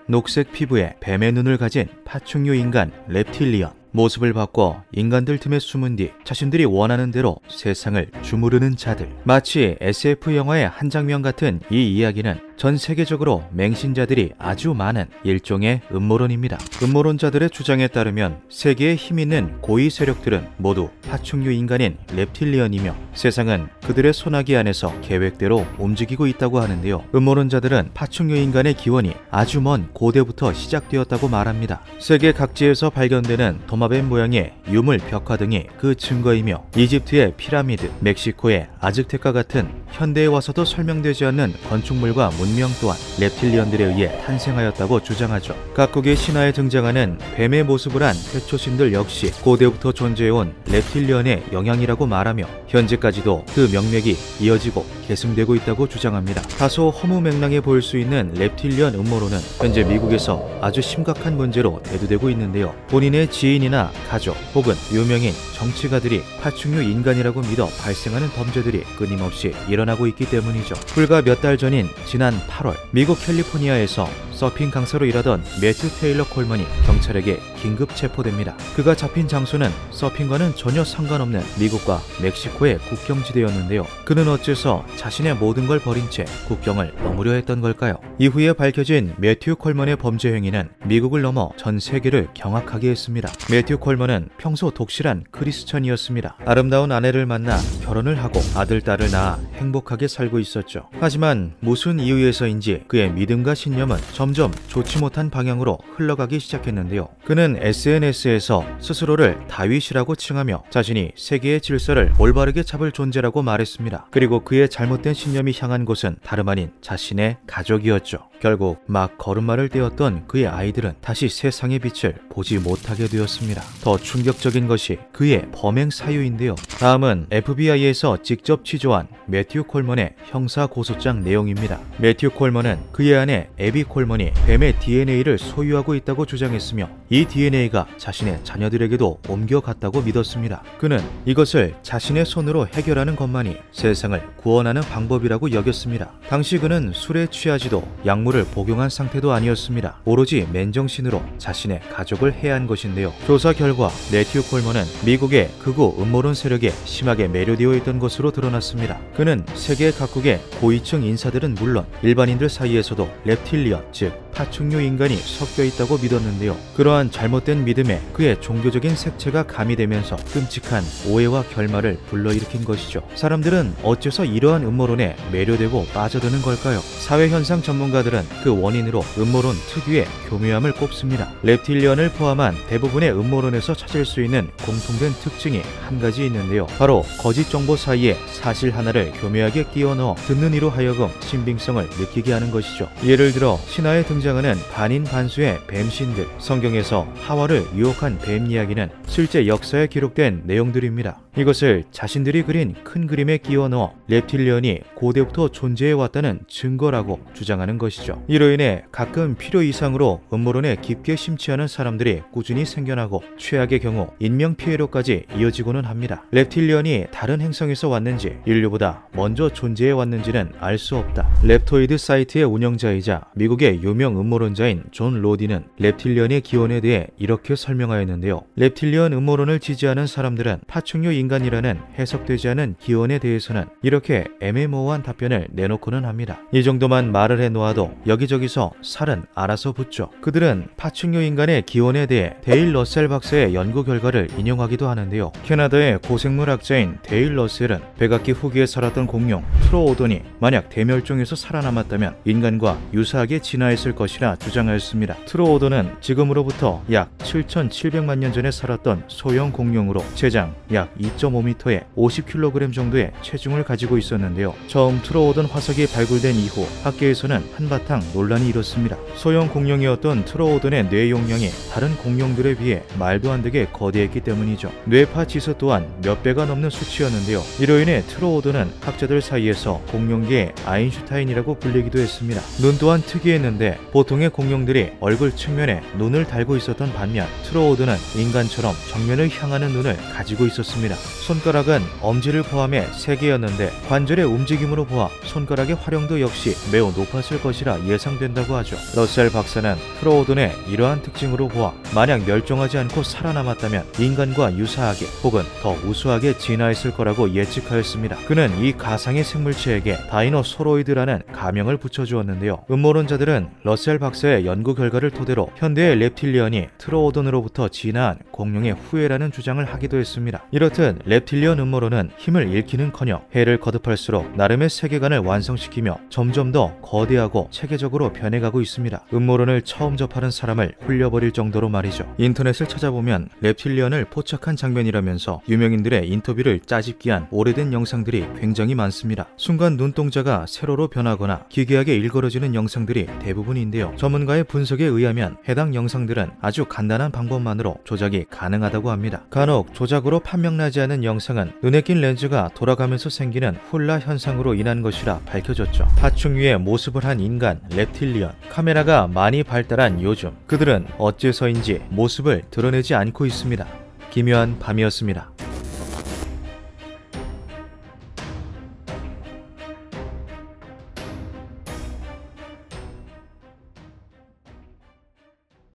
녹색 피부에 뱀의 눈을 가진 파충류 인간 렙틸리언. 모습을 바꿔 인간들 틈에 숨은 뒤 자신들이 원하는 대로 세상을 주무르는 자들. 마치 SF 영화의 한 장면 같은 이 이야기는 전 세계적으로 맹신자들이 아주 많은 일종의 음모론입니다. 음모론자들의 주장에 따르면 세계에 힘있는 고위 세력들은 모두 파충류 인간인 렙틸리언이며 세상은 그들의 소나기 안에서 계획대로 움직이고 있다고 하는데요. 음모론자들은 파충류 인간의 기원이 아주 먼 고대부터 시작되었다고 말합니다. 세계 각지에서 발견되는 도마뱀 모양의 유물 벽화 등이 그 증거이며 이집트의 피라미드, 멕시코의 아즈텍과 같은 현대에 와서도 설명되지 않는 건축물과 문명 또한 렙틸리언들에 의해 탄생하였다고 주장하죠. 각국의 신화에 등장하는 뱀의 모습을 한 태초신들 역시 고대부터 존재해온 렙틸리언의 영향이라고 말하며 현재까지도 그 명맥이 이어지고 계승되고 있다고 주장합니다. 다소 허무맹랑해 보일 수 있는 렙틸리언 음모론은 현재 미국에서 아주 심각한 문제로 대두되고 있는데요. 본인의 지인이나 가족 혹은 유명인, 정치가들이 파충류 인간이라고 믿어 발생하는 범죄들이 끊임없이 일어나고 있기 때문이죠. 불과 몇 달 전인 지난 8월 미국 캘리포니아에서 서핑 강사로 일하던 매튜 테일러 콜먼이 경찰에게 긴급 체포됩니다. 그가 잡힌 장소는 서핑과는 전혀 상관없는 미국과 멕시코의 국경지대였는데요. 그는 어째서 자신의 모든 걸 버린 채 국경을 넘으려 했던 걸까요? 이후에 밝혀진 매튜 콜먼의 범죄 행위는 미국을 넘어 전 세계를 경악하게 했습니다. 매튜 콜먼은 평소 독실한 크리스천이었습니다. 아름다운 아내를 만나 결혼을 하고 아들, 딸을 낳아 행복하게 살고 있었죠. 하지만 무슨 이유에서인지 그의 믿음과 신념은 점점 좋지 못한 방향으로 흘러가기 시작했는데요. 그는 SNS에서 스스로를 다윗이라고 칭하며 자신이 세계의 질서를 올바르게 잡을 존재라고 말했습니다. 그리고 그의 잘못된 신념이 향한 곳은 다름 아닌 자신의 가족이었죠. 결국 막 걸음마를 떼었던 그의 아이들은 다시 세상의 빛을 보지 못하게 되었습니다. 더 충격적인 것이 그의 범행 사유인데요. 다음은 FBI에서 직접 취조한 매튜 콜먼의 형사 고소장 내용입니다. 매튜 콜먼은 그의 아내 애비 콜먼이 뱀의 DNA를 소유하고 있다고 주장했으며 이 DNA가 자신의 자녀들에게도 옮겨갔다고 믿었습니다. 그는 이것을 자신의 손으로 해결하는 것만이 세상을 구원하는 방법이라고 여겼습니다. 당시 그는 술에 취하지도 약물을 복용한 상태도 아니었습니다. 오로지 맨정신으로 자신의 가족을 해한 것인데요. 조사 결과 매튜 콜먼은 미국의 극우 음모론 세력에 심하게 매료되어 있던 것으로 드러났습니다. 그는 세계 각국의 고위층 인사들은 물론 일반인들 사이에서도 렙틸리언, 즉 파충류 인간이 섞여 있다고 믿었는데요. 그러한 잘못된 믿음에 그의 종교적인 색채가 가미되면서 끔찍한 오해와 결말을 불러일으킨 것이죠. 사람들은 어째서 이러한 음모론에 매료되고 빠져드는 걸까요? 사회현상 전문가들은 그 원인으로 음모론 특유의 교묘함을 꼽습니다. 렙틸리언을 포함한 대부분의 음모론에서 찾을 수 있는 공통된 특징이 한 가지 있는데요. 바로 거짓 정보 사이에 사실 하나를 교묘하게 끼워 넣어 듣는 이로 하여금 신빙성을 느끼게 하는 것이죠. 예를 들어 신화에 등장하는 반인반수의 뱀신들, 성경에서 하와를 유혹한 뱀 이야기는 실제 역사에 기록된 내용들입니다. 이것을 자신들이 그린 큰 그림에 끼워 넣어 렙틸리언이 고대부터 존재해왔다는 증거라고 주장하는 것이죠. 이로 인해 가끔 필요 이상으로 음모론에 깊게 심취하는 사람들이 꾸준히 생겨나고 최악의 경우 인명피해로까지 이어지고는 합니다. 렙틸리언이 다른 행성에서 왔는지 인류보다 먼저 존재해왔는지는 알 수 없다. 렙토이드 사이트의 운영자이자 미국의 유명 음모론자인 존 로디는 렙틸리언의 기원에 대해 이렇게 설명하였는데요. 렙틸리언 음모론을 지지하는 사람들은 파충류 인간이라는 해석되지 않은 기원에 대해서는 이렇게 애매모호한 답변을 내놓고는 합니다. 이 정도만 말을 해놓아도 여기저기서 살은 알아서 붙죠. 그들은 파충류 인간의 기원에 대해 데일 러셀 박사의 연구 결과를 인용하기도 하는데요. 캐나다의 고생물학자인 데일 러셀은 백악기 후기에 살았던 공룡 트로오돈이 만약 대멸종에서 살아남았다면 인간과 유사하게 진화했을 것이라 주장하였습니다. 트로오돈은 지금으로부터 약 7,700만 년 전에 살았던 소형 공룡으로 체장 약 2.5m에 50kg 정도의 체중을 가지고 있었는데요. 처음 트로오돈 화석이 발굴된 이후 학계에서는 한바탕 논란이 일었습니다. 소형 공룡이었던 트로오돈의 뇌 용량이 다른 공룡들에 비해 말도 안 되게 거대했기 때문이죠. 뇌파 지수 또한 몇 배가 넘는 수치였는데요. 이로 인해 트로오돈은 학자들 사이에서 공룡계의 아인슈타인이라고 불리기도 했습니다. 눈 또한 특이했는데 보통의 공룡들이 얼굴 측면에 눈을 달고 있었던 반면 트로오드는 인간처럼 정면을 향하는 눈을 가지고 있었습니다. 손가락은 엄지를 포함해 3개였는데 관절의 움직임으로 보아 손가락의 활용도 역시 매우 높았을 것이라 예상된다고 하죠. 러셀 박사는 트로오든의 이러한 특징으로 보아 만약 멸종하지 않고 살아남았다면 인간과 유사하게 혹은 더 우수하게 진화했을 거라고 예측하였습니다. 그는 이 가상의 생물체에게 다이노소로이드라는 가명을 붙여주었는데요. 음모론자들은 러셀 박사의 연구 결과를 토대로 현대의 reptilian이 트로오든으로부터 진화한 공룡의 후예라는 주장을 하기도 했습니다. 이렇듯 reptilian 음모론은 힘을 잃기는커녕 해를 거듭할수록 나름의 세계관을 완성시키며 점점 더 거대하고 체계적으로 변해가고 있습니다. 음모론을 처음 접하는 사람을 홀려버릴 정도로 말이죠. 인터넷을 찾아보면 reptilian을 포착한 장면이라면서 유명인들의 인터뷰를 짜집기한 오래된 영상들이 굉장히 많습니다. 순간 눈동자가 세로로 변하거나 기괴하게 일그러지는 영상들이 대부분인데요. 전문가의 분석에 의하면 해당 영상들은 아주 간단한 방법만으로 조작이 가능하다고 합니다. 간혹 조작으로 판명나지 않은 영상은 눈에 낀 렌즈가 돌아가면서 생기는 훌라 현상으로 인한 것이라 밝혀졌죠. 파충류의 모습을 한 인간 reptilian. 카메라가 많이 발달한 요즘 그들은 어째서인지 모습을 드러내지 않고 있습니다. 기묘한 밤이었습니다.